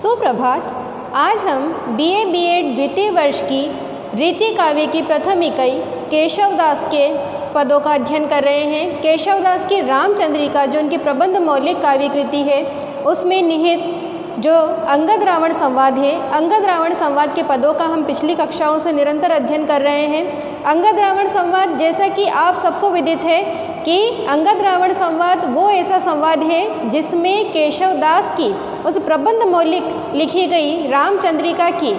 सुप्रभात। आज हम BA B.Ed द्वितीय वर्ष की रीति काव्य की प्रथम इकाई केशवदास के पदों का अध्ययन कर रहे हैं। केशवदास की रामचंद्रिका जो उनकी प्रबंध मौलिक काव्य कृति है, उसमें निहित जो अंगद रावण संवाद है, अंगद रावण संवाद के पदों का हम पिछली कक्षाओं से निरंतर अध्ययन कर रहे हैं। अंगद रावण संवाद, जैसा कि आप सबको विदित है कि अंगद रावण संवाद वो ऐसा संवाद है जिसमें केशवदास की उस प्रबंध मौलिक लिखी गई रामचंद्रिका की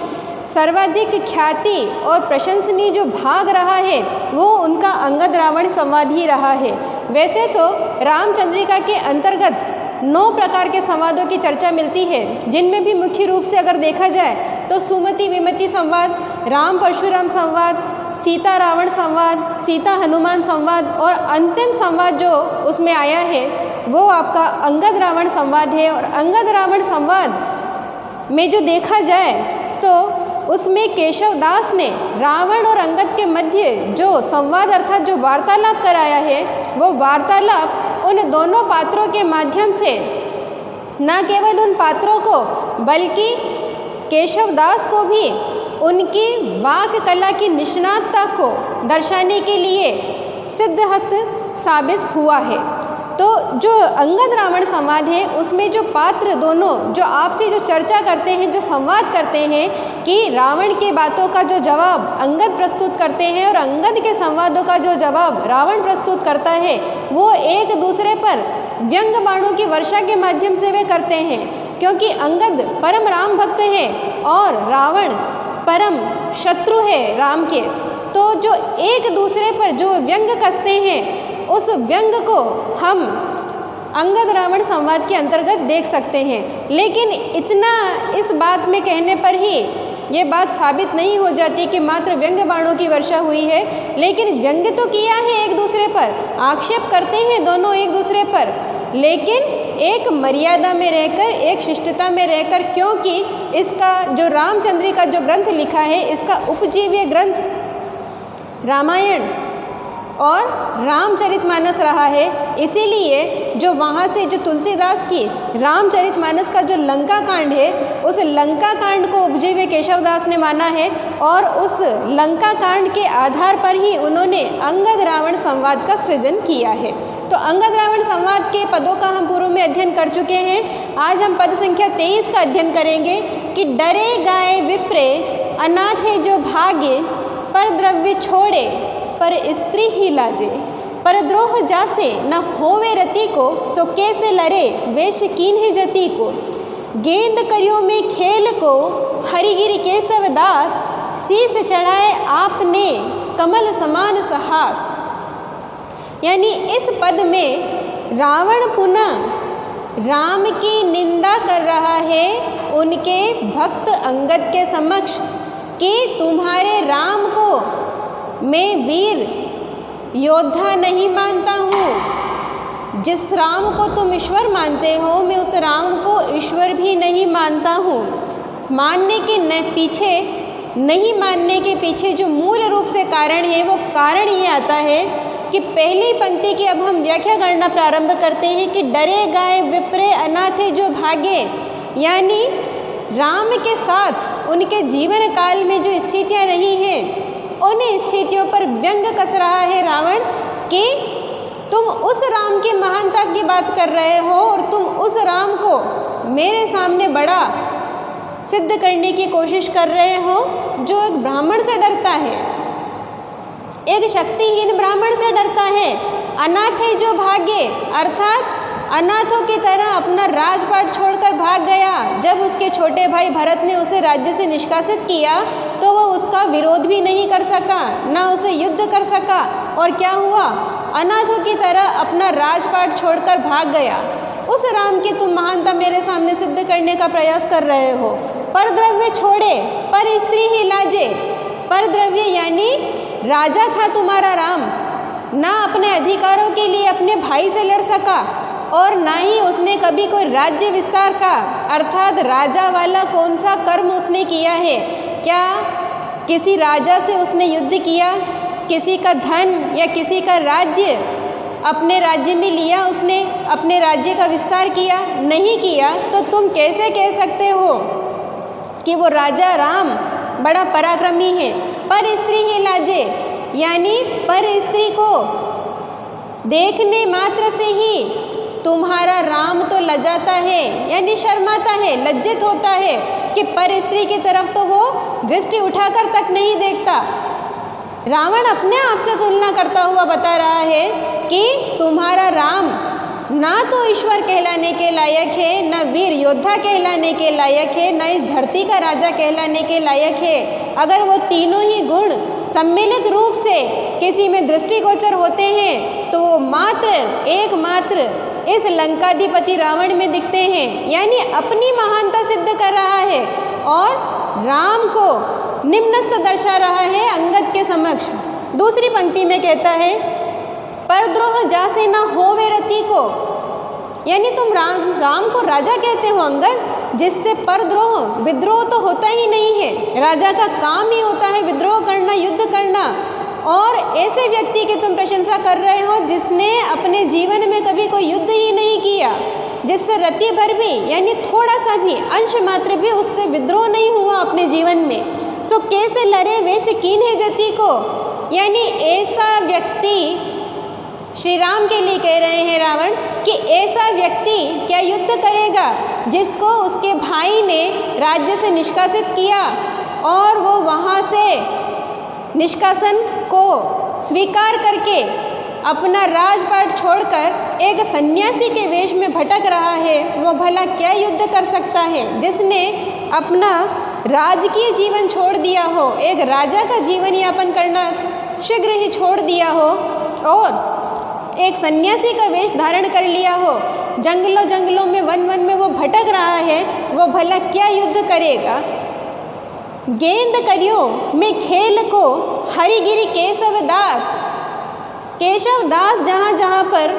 सर्वाधिक ख्याति और प्रशंसनीय जो भाग रहा है वो उनका अंगद रावण संवाद ही रहा है। वैसे तो रामचंद्रिका के अंतर्गत 9 प्रकार के संवादों की चर्चा मिलती है, जिनमें भी मुख्य रूप से अगर देखा जाए तो सुमति विमति संवाद, राम परशुराम संवाद, सीता रावण संवाद, सीता हनुमान संवाद और अंतिम संवाद जो उसमें आया है वो आपका अंगद रावण संवाद है। और अंगद रावण संवाद में जो देखा जाए तो उसमें केशवदास ने रावण और अंगद के मध्य जो संवाद अर्थात जो वार्तालाप कराया है, वो वार्तालाप उन दोनों पात्रों के माध्यम से न केवल उन पात्रों को बल्कि केशवदास को भी उनकी वाक कला की निष्णातता को दर्शाने के लिए सिद्धहस्त साबित हुआ है। तो जो अंगद रावण संवाद है उसमें जो पात्र दोनों जो आपसे जो चर्चा करते हैं, जो संवाद करते हैं कि रावण के बातों का जो जवाब अंगद प्रस्तुत करते हैं और अंगद के संवादों का जो जवाब रावण प्रस्तुत करता है, वो एक दूसरे पर व्यंग बाणों की वर्षा के माध्यम से वे करते हैं, क्योंकि अंगद परम राम भक्त है और रावण परम शत्रु है राम के। तो जो एक दूसरे पर जो व्यंग कसते हैं, उस व्यंग को हम अंगद रावण संवाद के अंतर्गत देख सकते हैं। लेकिन इतना इस बात में कहने पर ही ये बात साबित नहीं हो जाती कि मात्र व्यंग बाणों की वर्षा हुई है, लेकिन व्यंग तो किया है एक दूसरे पर, आक्षेप करते हैं दोनों एक दूसरे पर, लेकिन एक मर्यादा में रहकर, एक शिष्टता में रहकर, क्योंकि इसका जो रामचंद्रिका जो ग्रंथ लिखा है, इसका उपजीव्य ग्रंथ रामायण और रामचरितमानस रहा है। इसीलिए जो वहाँ से जो तुलसीदास की रामचरितमानस का जो लंका कांड है, उस लंका कांड को उपजीव्य केशवदास ने माना है और उस लंका कांड के आधार पर ही उन्होंने अंगद रावण संवाद का सृजन किया है। तो अंगद रावण संवाद के पदों का हम पूर्व में अध्ययन कर चुके हैं। आज हम पद संख्या 23 का अध्ययन करेंगे कि डरे गाए विप्रे अनाथे जो भागे, पर द्रव्य छोड़े पर स्त्री ही लाजे, पर द्रोह जासे न होवे रति को, सो कैसे लरे वेश कीन्हे जति को, गेंद करियो में खेल को हरिगिरि केशव दास, शीस चढ़ाए आपने कमल समान सहास। यानी इस पद में रावण पुनः राम की निंदा कर रहा है उनके भक्त अंगद के समक्ष कि तुम्हारे राम को मैं वीर योद्धा नहीं मानता हूँ, जिस राम को तुम ईश्वर मानते हो मैं उस राम को ईश्वर भी नहीं मानता हूँ। नहीं मानने के पीछे जो मूल रूप से कारण है, वो कारण ये आता है कि पहली पंक्ति की अब हम व्याख्या करना प्रारंभ करते हैं कि डरे गाए विप्रे अनाथे जो भागे, यानी राम के साथ उनके जीवन काल में जो स्थितियाँ रही हैं, उन स्थितियों पर व्यंग कस रहा है रावण कि तुम उस राम की महानता की बात कर रहे हो और तुम उस राम को मेरे सामने बड़ा सिद्ध करने की कोशिश कर रहे हो जो एक ब्राह्मण से डरता है, एक शक्तिहीन ब्राह्मण से डरता है। अनाथे जो भागे अर्थात अनाथों की तरह अपना राजपाट छोड़कर भाग गया। जब उसके छोटे भाई भरत ने उसे राज्य से निष्कासित किया तो वो उसका विरोध भी नहीं कर सका, ना उसे युद्ध कर सका, और क्या हुआ, अनाथों की तरह अपना राजपाट छोड़कर भाग गया। उस राम की तुम महानता मेरे सामने सिद्ध करने का प्रयास कर रहे हो। पर द्रव्य छोड़े पर स्त्री ही लाजे, पर द्रव्य यानी राजा था तुम्हारा राम, ना अपने अधिकारों के लिए अपने भाई से लड़ सका और ना ही उसने कभी कोई राज्य विस्तार का अर्थात राजा वाला कौन सा कर्म उसने किया है। क्या किसी राजा से उसने युद्ध किया, किसी का धन या किसी का राज्य अपने राज्य में लिया, उसने अपने राज्य का विस्तार किया? नहीं किया। तो तुम कैसे कह सकते हो कि वो राजा राम बड़ा पराक्रमी है। पर स्त्री ही लाजे, यानी पर स्त्री को देखने मात्र से ही तुम्हारा राम तो लजाता है, यानी शर्माता है, लज्जित होता है कि पर स्त्री की तरफ तो वो दृष्टि उठाकर तक नहीं देखता। रावण अपने आप से तुलना करता हुआ बता रहा है कि तुम्हारा राम ना तो ईश्वर कहलाने के लायक है, न वीर योद्धा कहलाने के लायक है, न इस धरती का राजा कहलाने के लायक है। अगर वो तीनों ही गुण सम्मिलित रूप से किसी में दृष्टिगोचर होते हैं तो वो मात्र एकमात्र इस लंकाधिपति रावण में दिखते हैं, यानी अपनी महानता सिद्ध कर रहा है और राम को निम्नस्त दर्शा रहा है अंगद के समक्ष। दूसरी पंक्ति में कहता है परद्रोह जासे न होवे रति को, यानी तुम राम को राजा कहते हो अंगद, जिससे परद्रोह विद्रोह तो होता ही नहीं है। राजा का काम ही होता है विद्रोह करना, युद्ध करना, और ऐसे व्यक्ति की तुम प्रशंसा कर रहे हो जिसने अपने जीवन में कभी कोई युद्ध ही नहीं किया, जिससे रति भर भी यानी थोड़ा सा भी अंश मात्र भी उससे विद्रोह नहीं हुआ अपने जीवन में। सो कैसे लड़े वेश कीन है जति को, यानी ऐसा व्यक्ति श्री राम के लिए कह रहे हैं रावण कि ऐसा व्यक्ति क्या युद्ध करेगा जिसको उसके भाई ने राज्य से निष्कासित किया और वो वहाँ से निष्कासन को स्वीकार करके अपना राजपाट छोड़कर एक सन्यासी के वेश में भटक रहा है। वो भला क्या युद्ध कर सकता है जिसने अपना राजकीय जीवन छोड़ दिया हो, एक राजा का जीवन यापन करना शीघ्र ही छोड़ दिया हो और एक सन्यासी का वेश धारण कर लिया हो, जंगलों जंगलों में वन वन में वो भटक रहा है, वो भला क्या युद्ध करेगा। गेंद करियो में खेल को हरिगिरी केशव दास, केशव दास जहाँ जहाँ पर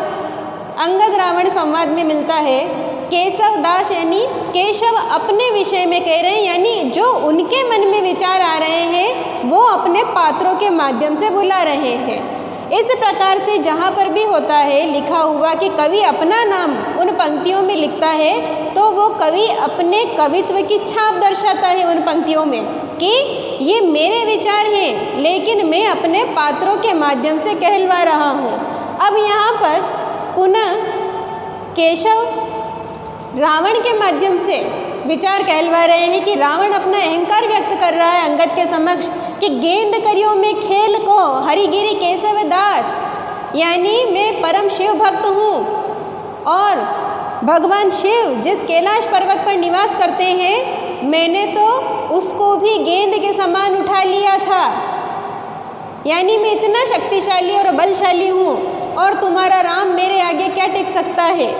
अंगद रावण संवाद में मिलता है, केशव दास यानी केशव अपने विषय में कह रहे हैं, यानी जो उनके मन में विचार आ रहे हैं वो अपने पात्रों के माध्यम से बुला रहे हैं। इस प्रकार से जहाँ पर भी होता है लिखा हुआ कि कवि अपना नाम उन पंक्तियों में लिखता है तो वो कवि अपने कवित्व की छाप दर्शाता है उन पंक्तियों में कि ये मेरे विचार हैं लेकिन मैं अपने पात्रों के माध्यम से कहलवा रहा हूँ। अब यहाँ पर पुनः केशव रावण के माध्यम से विचार कहलवा रहे हैं कि रावण अपना अहंकार व्यक्त कर रहा है अंगद के समक्ष कि गेंद करियो में खेल को हरिगिरी केशव दास, यानी मैं परम शिव भक्त हूँ और भगवान शिव जिस कैलाश पर्वत पर निवास करते हैं मैंने तो उसको भी गेंद के समान उठा लिया था, यानी मैं इतना शक्तिशाली और बलशाली हूँ और तुम्हारा राम मेरे आगे क्या टिक सकता है।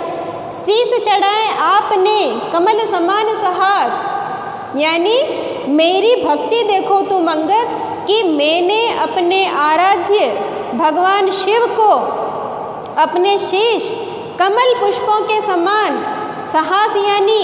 शीश चढ़ाए आपने कमल समान साहस, यानी मेरी भक्ति देखो तुम अंगद कि मैंने अपने आराध्य भगवान शिव को अपने शीश कमल पुष्पों के समान साहस यानी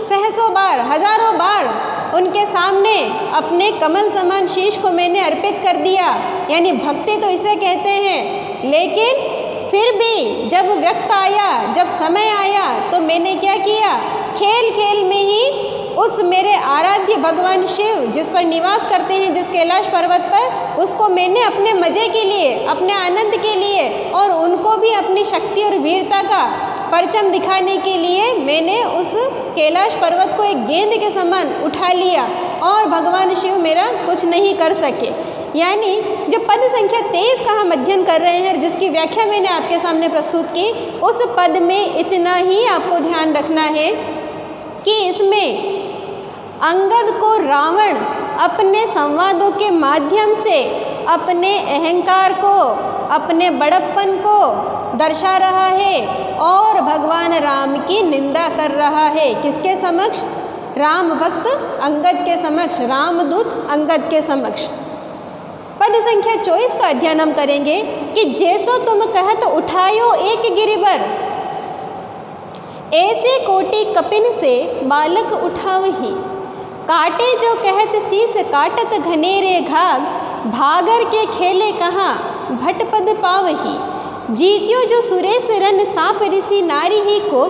सहसों बार हजारों बार उनके सामने अपने कमल समान शीश को मैंने अर्पित कर दिया, यानी भक्ति तो इसे कहते हैं। लेकिन फिर भी जब वक्त आया, जब समय आया तो मैंने क्या किया, खेल खेल में ही उस मेरे आराध्य भगवान शिव जिस पर निवास करते हैं जिस कैलाश पर्वत पर, उसको मैंने अपने मज़े के लिए, अपने आनंद के लिए और उनको भी अपनी शक्ति और वीरता का परचम दिखाने के लिए मैंने उस कैलाश पर्वत को एक गेंद के समान उठा लिया और भगवान शिव मेरा कुछ नहीं कर सके। यानी जो पद संख्या 23 का हम अध्ययन कर रहे हैं जिसकी व्याख्या मैंने आपके सामने प्रस्तुत की, उस पद में इतना ही आपको ध्यान रखना है कि इसमें अंगद को रावण अपने संवादों के माध्यम से अपने अहंकार को, अपने बड़प्पन को दर्शा रहा है और भगवान राम की निंदा कर रहा है। किसके समक्ष? राम भक्त अंगद के समक्ष, रामदूत अंगद के समक्ष। पद संख्या 24 का अध्ययन हम करेंगे कि जैसो तुम कहत उठायो एक गिरिबर, ऐसे कोटि कपिन से बालक उठावही, काटे जो कहत शीस काटत घनेरे घाग, भागर के खेले कहाँ भटपद पावही, जीत्यो जो सुरेश रन सांप ऋषि नारी ही को,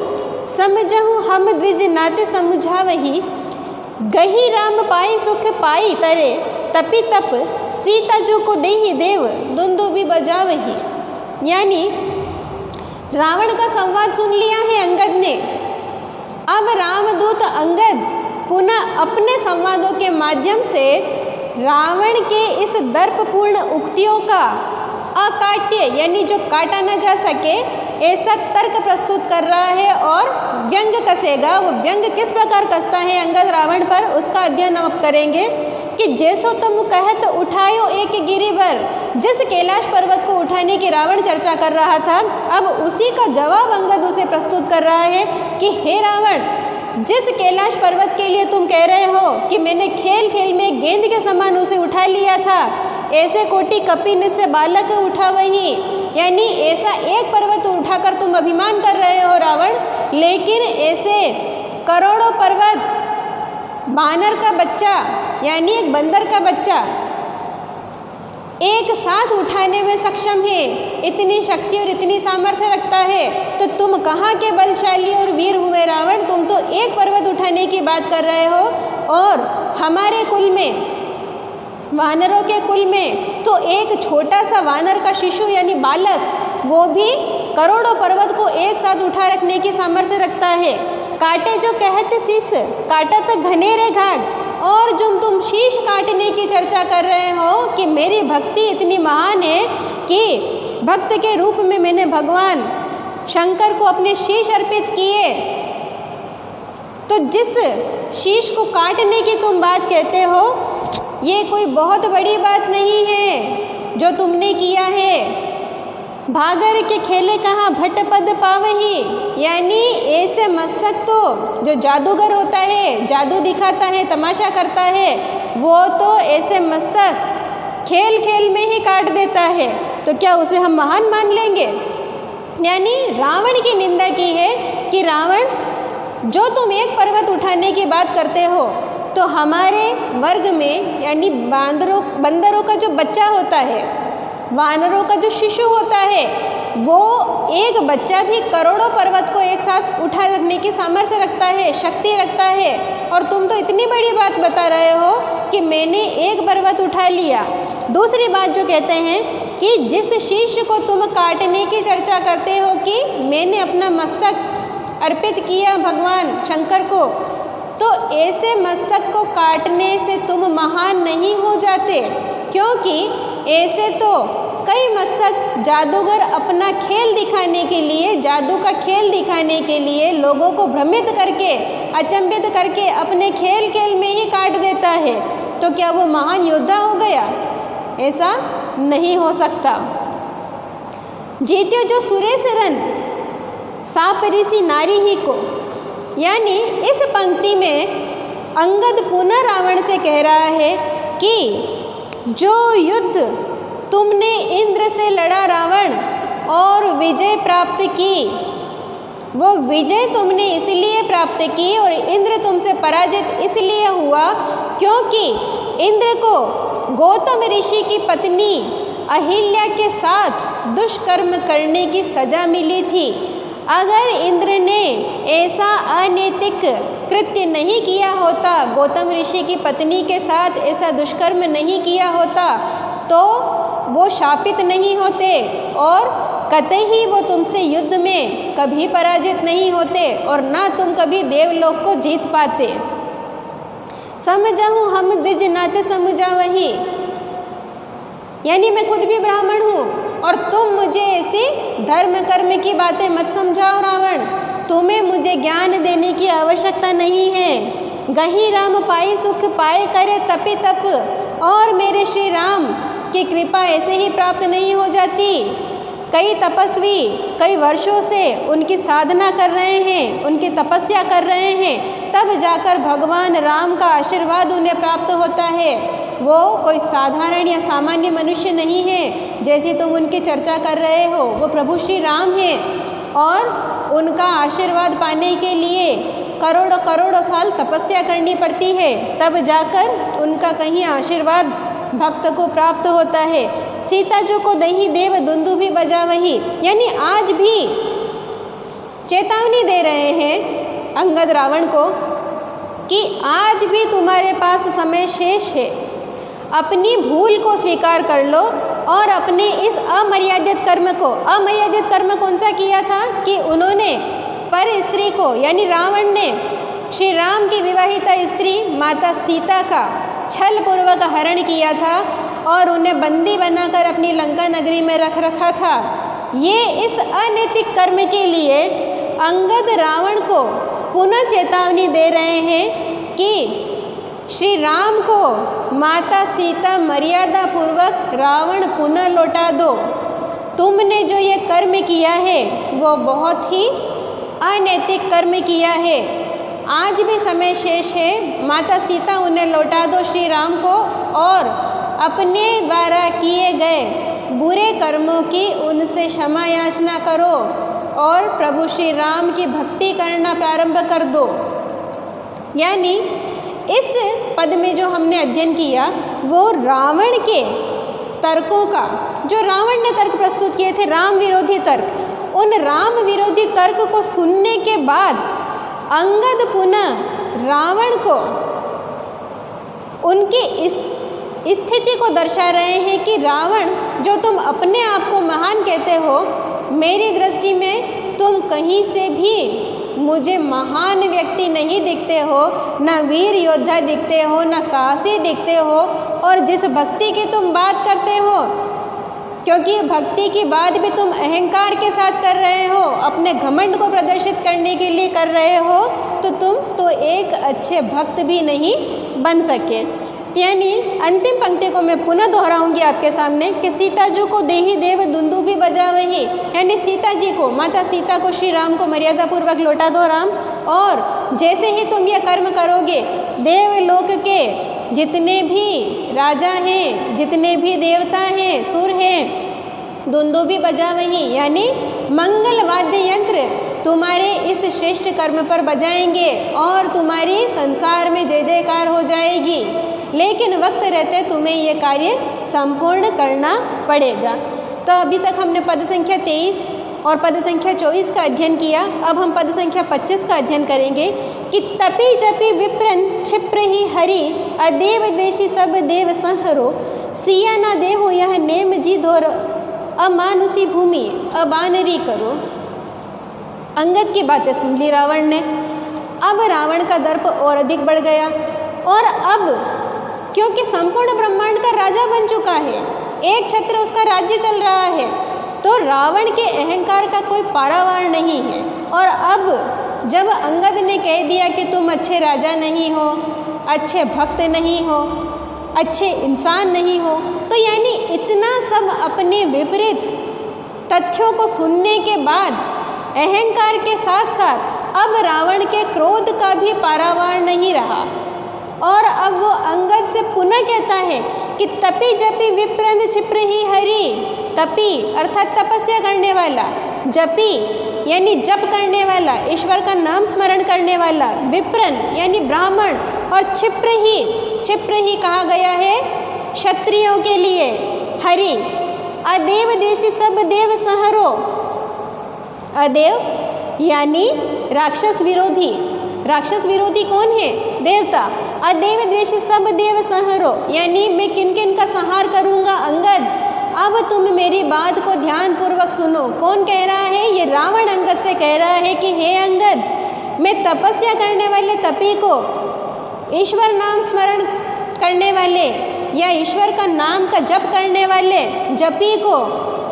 समझहु हम द्विज नाते समझावही, गही राम पाई सुख पाई तरे, तपि तप सीता जो को देहि देव, दुंदुभि बजावहि। यानी रावण का संवाद सुन लिया है अंगद ने। अब रामदूत अंगद पुनः अपने संवादों के माध्यम से रावण के इस दर्पपूर्ण उक्तियों का अकाट्य यानी जो काटा न जा सके ऐसा तर्क प्रस्तुत कर रहा है और व्यंग कसेगा। वो व्यंग किस प्रकार कसता है अंगद रावण पर, उसका अध्ययन हम करेंगे कि जैसो तुम कहत उठायो एक गिरिवर। जिस कैलाश पर्वत को उठाने की रावण चर्चा कर रहा था, अब उसी का जवाब अंगद उसे प्रस्तुत कर रहा है कि हे रावण, जिस कैलाश पर्वत के लिए तुम कह रहे हो कि मैंने खेल खेल में गेंद के समान उसे उठा लिया था, ऐसे कोटि कपिन से बालक उठा वही। यानी ऐसा एक पर्वत उठाकर तुम अभिमान कर रहे हो रावण, लेकिन ऐसे करोड़ों पर्वत बानर का बच्चा यानी एक बंदर का बच्चा एक साथ उठाने में सक्षम है, इतनी शक्ति और इतनी सामर्थ्य रखता है, तो तुम कहाँ के बलशाली और वीर हुए रावण। तुम तो एक पर्वत उठाने की बात कर रहे हो और हमारे कुल में, वानरों के कुल में तो एक छोटा सा वानर का शिशु यानी बालक, वो भी करोड़ों पर्वत को एक साथ उठा रखने की सामर्थ्य रखता है। काटे जो कहते शीश, काटत घनेरे घाघ। और जो तुम शीश काटने की चर्चा कर रहे हो कि मेरी भक्ति इतनी महान है कि भक्त के रूप में मैंने भगवान शंकर को अपने शीश अर्पित किए, तो जिस शीश को काटने की तुम बात कहते हो, ये कोई बहुत बड़ी बात नहीं है जो तुमने किया है। भागर के खेले कहाँ भट्ट पद पावही। यानी ऐसे मस्तक तो जो जादूगर होता है, जादू दिखाता है, तमाशा करता है, वो तो ऐसे मस्तक खेल खेल में ही काट देता है, तो क्या उसे हम महान मान लेंगे। यानी रावण की निंदा की है कि रावण, जो तुम एक पर्वत उठाने की बात करते हो, तो हमारे वर्ग में यानी बंदरों का जो बच्चा होता है, वानरों का जो शिशु होता है, वो एक बच्चा भी करोड़ों पर्वत को एक साथ उठा रखने की सामर्थ्य रखता है, शक्ति रखता है। और तुम तो इतनी बड़ी बात बता रहे हो कि मैंने एक पर्वत उठा लिया। दूसरी बात जो कहते हैं कि जिस शीश को तुम काटने की चर्चा करते हो कि मैंने अपना मस्तक अर्पित किया भगवान शंकर को, तो ऐसे मस्तक को काटने से तुम महान नहीं हो जाते, क्योंकि ऐसे तो कई मस्तक जादूगर अपना खेल दिखाने के लिए, जादू का खेल दिखाने के लिए लोगों को भ्रमित करके, अचंभित करके अपने खेल खेल में ही काट देता है, तो क्या वो महान योद्धा हो गया? ऐसा नहीं हो सकता। जीत्यो जो सुरेश रन साप ऋषि नारी ही को। यानी इस पंक्ति में अंगद पुनः रावण से कह रहा है कि जो युद्ध तुमने इंद्र से लड़ा रावण और विजय प्राप्त की, वो विजय तुमने इसलिए प्राप्त की और इंद्र तुमसे पराजित इसलिए हुआ क्योंकि इंद्र को गौतम ऋषि की पत्नी अहिल्या के साथ दुष्कर्म करने की सजा मिली थी। अगर इंद्र ने ऐसा अनैतिक कृत्य नहीं किया होता, गौतम ऋषि की पत्नी के साथ ऐसा दुष्कर्म नहीं किया होता, तो वो शापित नहीं होते और कतई वो तुमसे युद्ध में कभी पराजित नहीं होते और ना तुम कभी देवलोक को जीत पाते। समझाऊँ हम द्विज नाते समझा वही। यानी मैं खुद भी ब्राह्मण हूँ और तुम मुझे ऐसी धर्म कर्म की बातें मत समझाओ रावण। तुम्हें मुझे ज्ञान देने की आवश्यकता नहीं है। गही राम पाई सुख पाए करे तपि तप। और मेरे श्री राम की कृपा ऐसे ही प्राप्त नहीं हो जाती। कई तपस्वी कई वर्षों से उनकी साधना कर रहे हैं, उनकी तपस्या कर रहे हैं, तब जाकर भगवान राम का आशीर्वाद उन्हें प्राप्त होता है। वो कोई साधारण या सामान्य मनुष्य नहीं है जैसी तुम उनकी चर्चा कर रहे हो। वो प्रभु श्री राम हैं और उनका आशीर्वाद पाने के लिए करोड़ों करोड़ों साल तपस्या करनी पड़ती है, तब जाकर उनका कहीं आशीर्वाद भक्त को प्राप्त होता है। सीता जो को दही देव दुंदुभि बजा वही। यानी आज भी चेतावनी दे रहे हैं अंगद रावण को कि आज भी तुम्हारे पास समय शेष है, अपनी भूल को स्वीकार कर लो और अपने इस अमर्यादित कर्म को, अमर्यादित कर्म कौन सा किया था कि उन्होंने पर स्त्री को यानी रावण ने श्री राम की विवाहिता स्त्री माता सीता का छल पूर्वक हरण किया था और उन्हें बंदी बनाकर अपनी लंका नगरी में रख रखा था। ये इस अनैतिक कर्म के लिए अंगद रावण को पुनः चेतावनी दे रहे हैं कि श्री राम को माता सीता मर्यादा पूर्वक रावण पुनः लौटा दो। तुमने जो ये कर्म किया है वो बहुत ही अनैतिक कर्म किया है। आज भी समय शेष है, माता सीता उन्हें लौटा दो श्री राम को और अपने द्वारा किए गए बुरे कर्मों की उनसे क्षमा याचना करो और प्रभु श्री राम की भक्ति करना प्रारंभ कर दो। यानी इस पद में जो हमने अध्ययन किया वो रावण के तर्कों का, जो रावण ने तर्क प्रस्तुत किए थे, राम विरोधी तर्क, उन राम विरोधी तर्क को सुनने के बाद अंगद पुनः रावण को उनकी इस स्थिति को दर्शा रहे हैं कि रावण, जो तुम अपने आप को महान कहते हो, मेरी दृष्टि में तुम कहीं से भी मुझे महान व्यक्ति नहीं दिखते हो, न वीर योद्धा दिखते हो, न साहसी दिखते हो। और जिस भक्ति की तुम बात करते हो, क्योंकि भक्ति की बात भी तुम अहंकार के साथ कर रहे हो, अपने घमंड को प्रदर्शित करने के लिए कर रहे हो, तो तुम तो एक अच्छे भक्त भी नहीं बन सके। यानी अंतिम पंक्ति को मैं पुनः दोहराऊंगी आपके सामने कि सीता जी को देही देव दुंदुभी बजावही, यानी सीता जी को, माता सीता को श्री राम को मर्यादा पूर्वक लौटा दो राम। और जैसे ही तुम यह कर्म करोगे, देवलोक के जितने भी राजा हैं, जितने भी देवता हैं, सुर हैं, दुंदुभी बजावही यानी मंगल वाद्य यंत्र तुम्हारे इस श्रेष्ठ कर्म पर बजाएंगे और तुम्हारी संसार में जय जयकार हो जाएगी। लेकिन वक्त रहते तुम्हें ये कार्य संपूर्ण करना पड़ेगा। तो अभी तक हमने पद संख्या 23 और पद संख्या 24 का अध्ययन किया। अब हम पद संख्या 25 का अध्ययन करेंगे कि तपि जपि विप्रन क्षिप्र ही हरि, अदेव द्वेषी सब देव संहरो, सिया न देहो यह नेम जी धोर, अमानुषी भूमि अबानरी करो। अंगद की बातें सुन ली रावण ने। अब रावण का दर्प और अधिक बढ़ गया और अब क्योंकि संपूर्ण ब्रह्मांड का राजा बन चुका है, एक छत्र उसका राज्य चल रहा है, तो रावण के अहंकार का कोई पारावार नहीं है। और अब जब अंगद ने कह दिया कि तुम अच्छे राजा नहीं हो, अच्छे भक्त नहीं हो, अच्छे इंसान नहीं हो, तो यानी इतना सब अपने विपरीत तथ्यों को सुनने के बाद अहंकार के साथ साथ अब रावण के क्रोध का भी पारावार नहीं रहा। और अब वो अंगद से पुनः कहता है कि तपि जपि विप्रन क्षिप्र ही हरि, तपि अर्थात तपस्या करने वाला, जपि यानी जप करने वाला, ईश्वर का नाम स्मरण करने वाला, विप्रन यानी ब्राह्मण, और क्षिप्र ही कहा गया है क्षत्रियों के लिए, हरि, अदेव देशी सब देव संहरो, अदेव यानी राक्षस विरोधी, राक्षस विरोधी कौन है? देवता। अदेव द्वेषी सब देव संहरो यानी मैं किन किन का संहार करूँगा अंगद। अब तुम मेरी बात को ध्यान पूर्वक सुनो। कौन कह रहा है? ये रावण अंगद से कह रहा है कि हे अंगद, मैं तपस्या करने वाले तपी को, ईश्वर नाम स्मरण करने वाले या ईश्वर का नाम का जप करने वाले जपी को,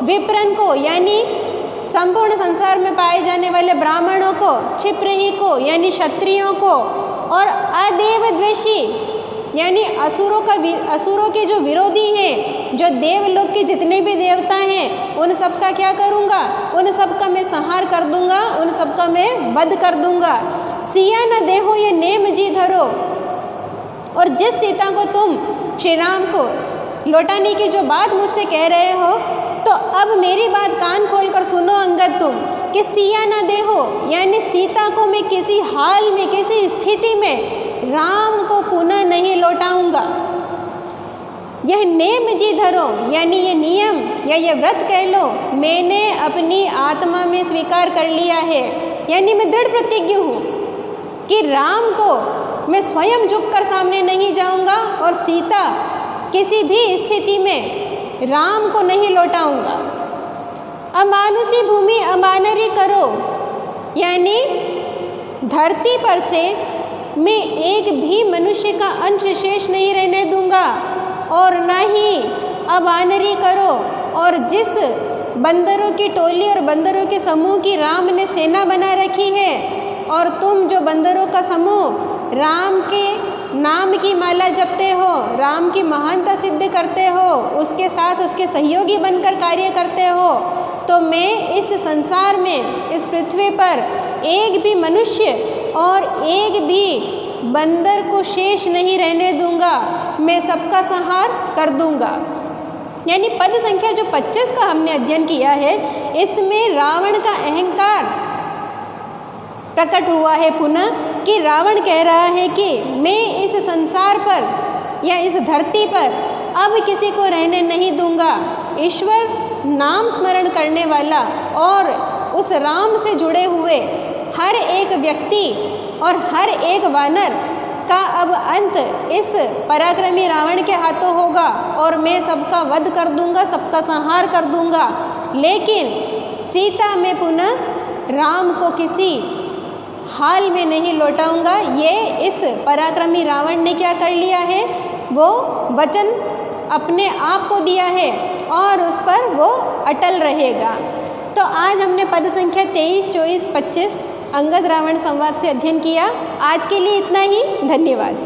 विप्रन को यानी संपूर्ण संसार में पाए जाने वाले ब्राह्मणों को, क्षिप्रही को यानी क्षत्रियों को, और अदेव द्वेषी यानी असुरों के जो विरोधी हैं, जो देवलोक के जितने भी देवता हैं, उन सब का क्या करूँगा? उन सब का मैं संहार कर दूँगा, उन सब का मैं वध कर दूँगा। सिया न देहो ये नेम जी धरो। और जिस सीता को तुम श्री राम को लौटाने की जो बात मुझसे कह रहे हो, तो अब मेरी बात कान खोल कर सुनो अंगद तुम, कि सिया न देहो यानी सीता को मैं किसी हाल में, किसी स्थिति में राम को पुनः नहीं लौटाऊंगा। यह नेम जी धरो यानी ये नियम या ये व्रत कह लो, मैंने अपनी आत्मा में स्वीकार कर लिया है, यानी मैं दृढ़ प्रतिज्ञ हूँ कि राम को मैं स्वयं झुककर सामने नहीं जाऊंगा और सीता किसी भी स्थिति में राम को नहीं लौटाऊंगा। अमानुषी भूमि अमानरी करो, यानी धरती पर से मैं एक भी मनुष्य का अंश शेष नहीं रहने दूंगा, और न ही अमानरी करो। और जिस बंदरों की टोली और बंदरों के समूह की राम ने सेना बना रखी है, और तुम जो बंदरों का समूह राम के नाम की माला जपते हो, राम की महानता सिद्ध करते हो, उसके साथ उसके सहयोगी बनकर कार्य करते हो, तो मैं इस संसार में, इस पृथ्वी पर एक भी मनुष्य और एक भी बंदर को शेष नहीं रहने दूंगा, मैं सबका संहार कर दूंगा। यानी पद संख्या जो 25 का हमने अध्ययन किया है, इसमें रावण का अहंकार प्रकट हुआ है पुनः, कि रावण कह रहा है कि मैं इस संसार पर या इस धरती पर अब किसी को रहने नहीं दूंगा। ईश्वर नाम स्मरण करने वाला और उस राम से जुड़े हुए हर एक व्यक्ति और हर एक वानर का अब अंत इस पराक्रमी रावण के हाथों होगा, और मैं सबका वध कर दूंगा, सबका संहार कर दूंगा। लेकिन सीता में पुनः राम को किसी हाल में नहीं लौटाऊंगा। ये इस पराक्रमी रावण ने क्या कर लिया है, वो वचन अपने आप को दिया है और उस पर वो अटल रहेगा। तो आज हमने पद संख्या 23, 24, 25 अंगद रावण संवाद से अध्ययन किया। आज के लिए इतना ही। धन्यवाद।